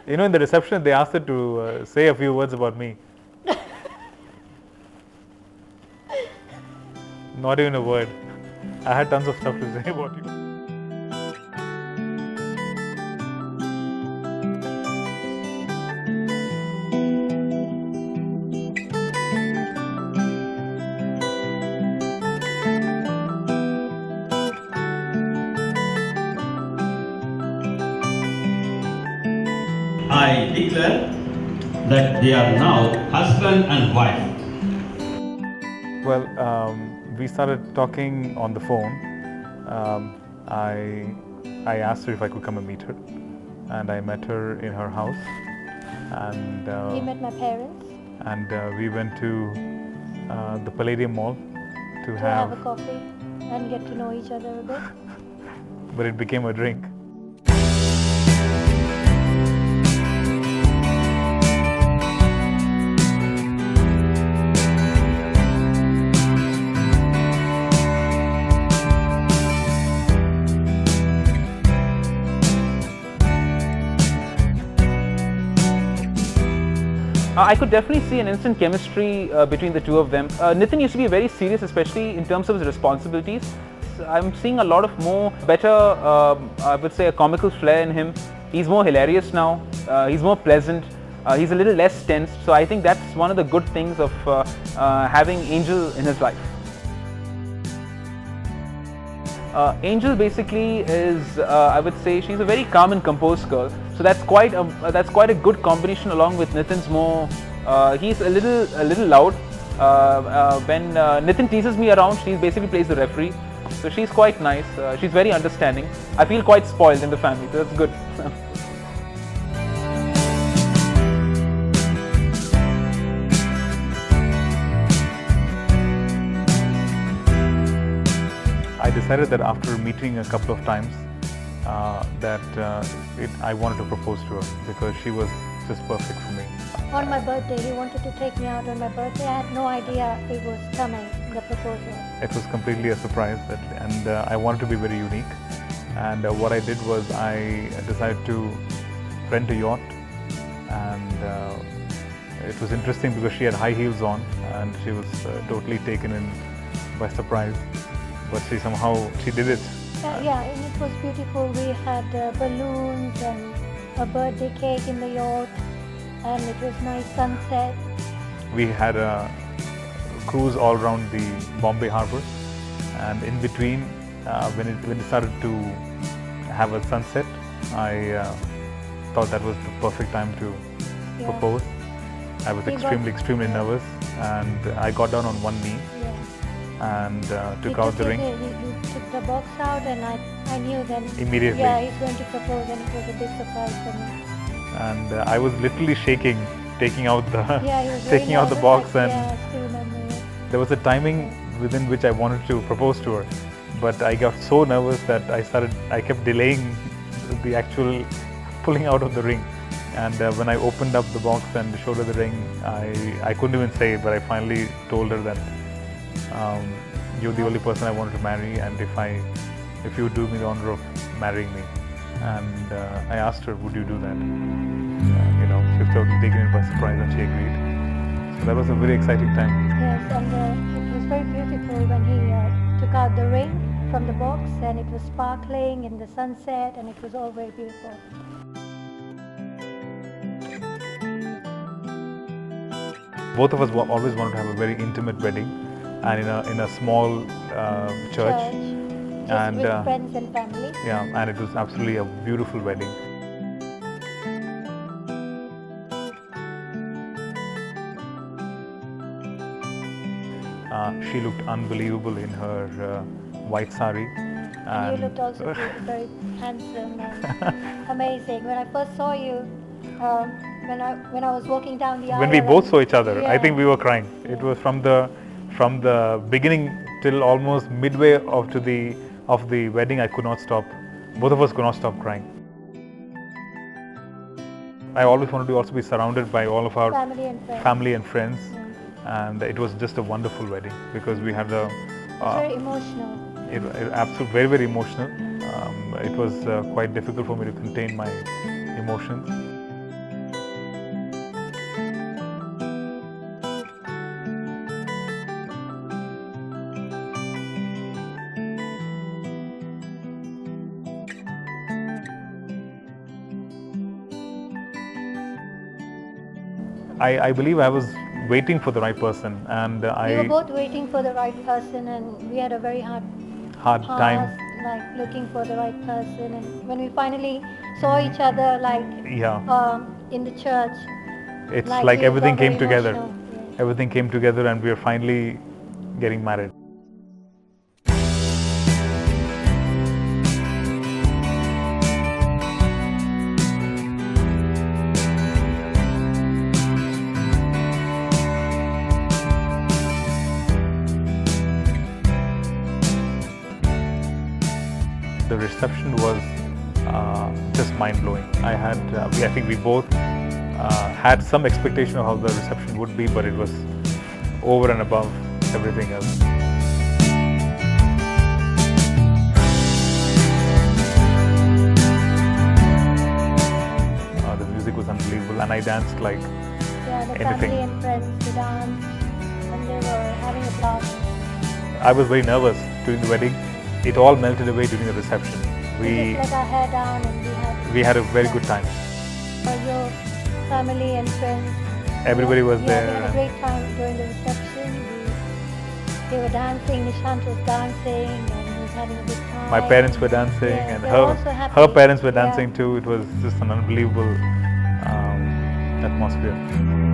You know, in the reception, they asked her to say a few words about me. Not even a word. I had tons of stuff to say about you. I declare that they are now husband and wife. Well, we started talking on the phone. I asked her if I could come and meet her, and I met her in her house. And You met my parents we went to the Palladium Mall to to have a coffee and get to know each other a bit. but it became a drink. I could definitely see an instant chemistry between the two of them. Nitin used to be very serious, especially in terms of his responsibilities. I'm seeing a lot of better, I would say, a comical flair in him. He's more hilarious now. He's more pleasant. He's a little less tense. So I think that's one of the good things of having Angel in his life. Angel basically is, I would say, she's a very calm and composed girl. So that's quite a good combination along with Nitin's more. He's a little loud. When Nitin teases me around, she basically plays the referee. So she's quite nice. She's very understanding. I feel quite spoiled in the family. So that's good. I decided that after meeting a couple of times, I wanted to propose to her because she was just perfect for me. On my birthday, he wanted to take me out on my birthday. I had no idea it was coming, the proposal. It was completely a surprise, and I wanted to be very unique. And what I did was I decided to rent a yacht, and it was interesting because she had high heels on, and she was totally taken in by surprise. But she did it. Yeah, and it was beautiful. We had balloons and a birthday cake in the yacht, and it was nice sunset. We had a cruise all around the Bombay Harbour, and in between, when it started to have a sunset, I thought that was the perfect time to propose. I was extremely nervous, and I got down on one knee and took out the ring. He took the box out, and I knew then immediately. Yeah, he's going to propose, and it was a big surprise for me. And I was literally shaking, taking out the taking out the nervous, box, and I still remember it. there was a timing within which I wanted to propose to her, but I got so nervous that I kept delaying the actual pulling out of the ring. And when I opened up the box and showed her the ring, I couldn't even say it, but I finally told her that you're the only person I wanted to marry, and if you would do me the honor of marrying me. And I asked her, would you do that? She was totally taken in by surprise, and she agreed. So that was a very exciting time. Yes, and it was very beautiful when he took out the ring from the box, and it was sparkling in the sunset, and it was all very beautiful. Both of us always wanted to have a very intimate wedding, and in a small church. Just with friends and family. Yeah, and it was absolutely a beautiful wedding. She looked unbelievable in her white sari. And you looked also very handsome and amazing. When I first saw you, when I was walking down the aisle. When we both saw each other, I think we were crying. Yeah. It was from the beginning till almost midway of the wedding. I could not stop. Both of us could not stop crying. I always wanted to also be surrounded by all of our family and friends. And it was just a wonderful wedding because we had very emotional. Very, very emotional. It was quite difficult for me to contain my emotions. I believe I was waiting for the right person, and We were both waiting for the right person, and we had a very hard hard time. past, like looking for the right person. And when we finally saw each other, like Yeah, in the church, it's like like we everything got very came together. emotional. Yes. Everything came together, and we are finally getting married. The reception was just mind-blowing. I think we both had some expectation of how the reception would be, but it was over and above everything else. The music was unbelievable, and I danced like Yeah, the anything. family and friends, we danced, and they were having a blast. I was very nervous during the wedding. It all melted away during the reception. We just let our hair down, and We had a very good time. For your family and friends. Everybody was Yeah, there. we had a great time during the reception. They were dancing, Nishant was dancing, and he was having a good time. My parents were dancing, Yeah, and they were also happy. her parents were Yeah. dancing too. It was just an unbelievable atmosphere.